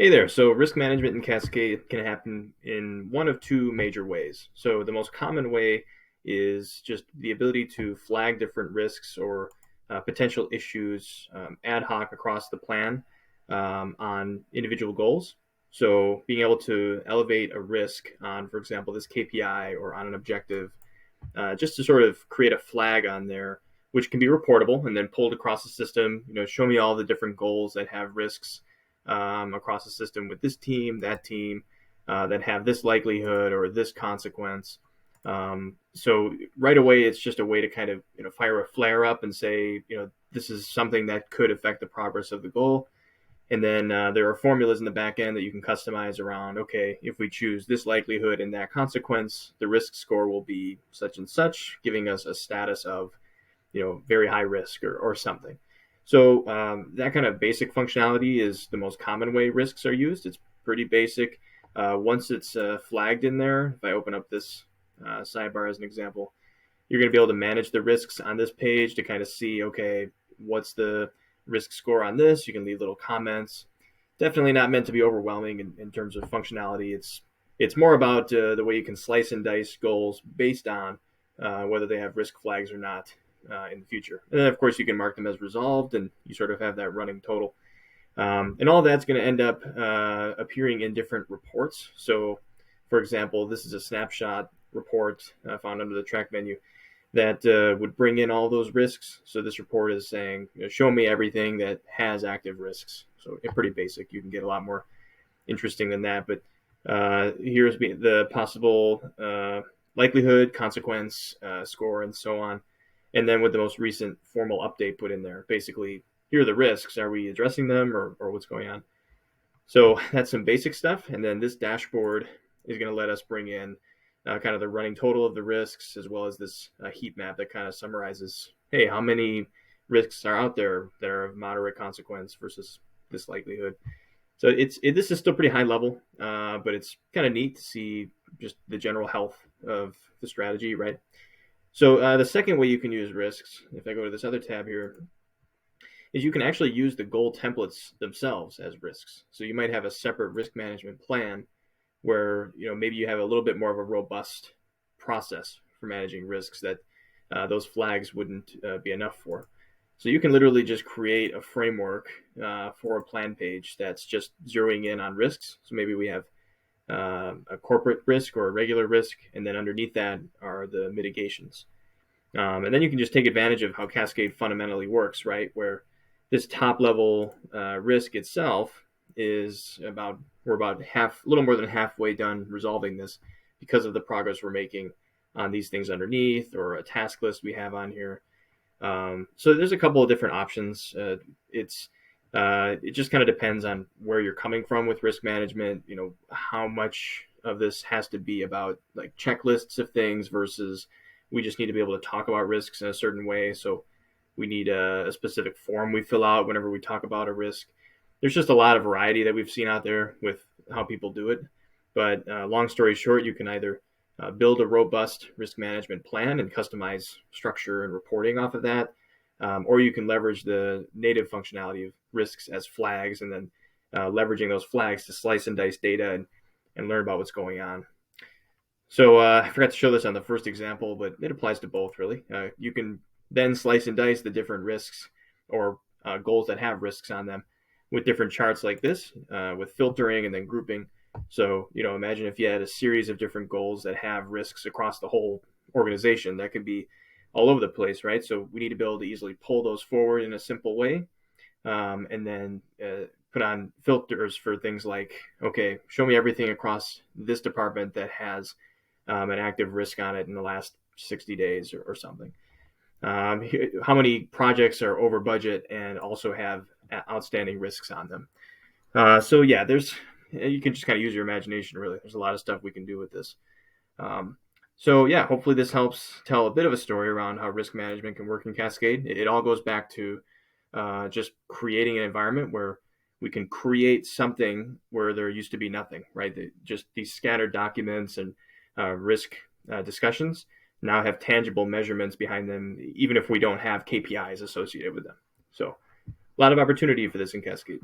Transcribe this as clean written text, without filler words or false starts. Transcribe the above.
Hey there. So risk management in Cascade can happen in one of two major ways. So the most common way is just the ability to flag different risks or potential issues ad hoc across the plan on individual goals. So being able to elevate a risk on, for example, this KPI or on an objective, just to sort of create a flag on there, which can be reportable and then pulled across the system. Show me all the different goals that have risks across the system with this team, that team, that have this likelihood or this consequence. So right away, it's just a way to kind of fire a flare up and say this is something that could affect the progress of the goal. And then there are formulas in the back end that you can customize around, okay, if we choose this likelihood and that consequence, the risk score will be such and such, giving us a status of, very high risk or something. So that kind of basic functionality is the most common way risks are used. It's pretty basic. Once it's flagged in there, if I open up this sidebar as an example, you're going to be able to manage the risks on this page to kind of see, okay, what's the risk score on this? You can leave little comments. Definitely not meant to be overwhelming in terms of functionality. It's more about the way you can slice and dice goals based on whether they have risk flags or not in the future. And then, of course, you can mark them as resolved, and you sort of have that running total. And all that's going to end up appearing in different reports. So, for example, this is a snapshot report found under the track menu that would bring in all those risks. So this report is saying, show me everything that has active risks. So it's pretty basic. You can get a lot more interesting than that. But here's the possible likelihood, consequence, score, and so on. And then with the most recent formal update put in there, basically, here are the risks. Are we addressing them or what's going on? So that's some basic stuff. And then this dashboard is going to let us bring in kind of the running total of the risks, as well as this heat map that kind of summarizes, hey, how many risks are out there that are of moderate consequence versus this likelihood. So this is still pretty high level, but it's kind of neat to see just the general health of the strategy, right? So the second way you can use risks, if I go to this other tab here, is you can actually use the goal templates themselves as risks. So you might have a separate risk management plan where maybe you have a little bit more of a robust process for managing risks that those flags wouldn't be enough for. So you can literally just create a framework for a plan page that's just zeroing in on risks. So maybe we have a corporate risk or a regular risk, and then underneath that are the mitigations. And then you can just take advantage of how Cascade fundamentally works, right? Where this top level risk itself is we're about a little more than halfway done resolving this because of the progress we're making on these things underneath or a task list we have on here. So there's a couple of different options. It just kind of depends on where you're coming from with risk management, how much of this has to be about like checklists of things versus we just need to be able to talk about risks in a certain way. So we need a specific form we fill out whenever we talk about a risk. There's just a lot of variety that we've seen out there with how people do it. But long story short, you can either build a robust risk management plan and customize structure and reporting off of that, or you can leverage the native functionality of risks as flags and then leveraging those flags to slice and dice data and learn about what's going on. So I forgot to show this on the first example, but it applies to both, really. You can then slice and dice the different risks or goals that have risks on them with different charts like this, with filtering and then grouping. So, imagine if you had a series of different goals that have risks across the whole organization. That could be all over the place, right? So we need to be able to easily pull those forward in a simple way, and then put on filters for things like, okay, show me everything across this department that has an active risk on it in the last 60 days or something. How many projects are over budget and also have outstanding risks on them? So yeah, you can just kind of use your imagination, really. There's a lot of stuff we can do with this. So yeah, hopefully this helps tell a bit of a story around how risk management can work in Cascade. It all goes back to just creating an environment where we can create something where there used to be nothing, right? Just these scattered documents and risk discussions now have tangible measurements behind them, even if we don't have KPIs associated with them. So a lot of opportunity for this in Cascade.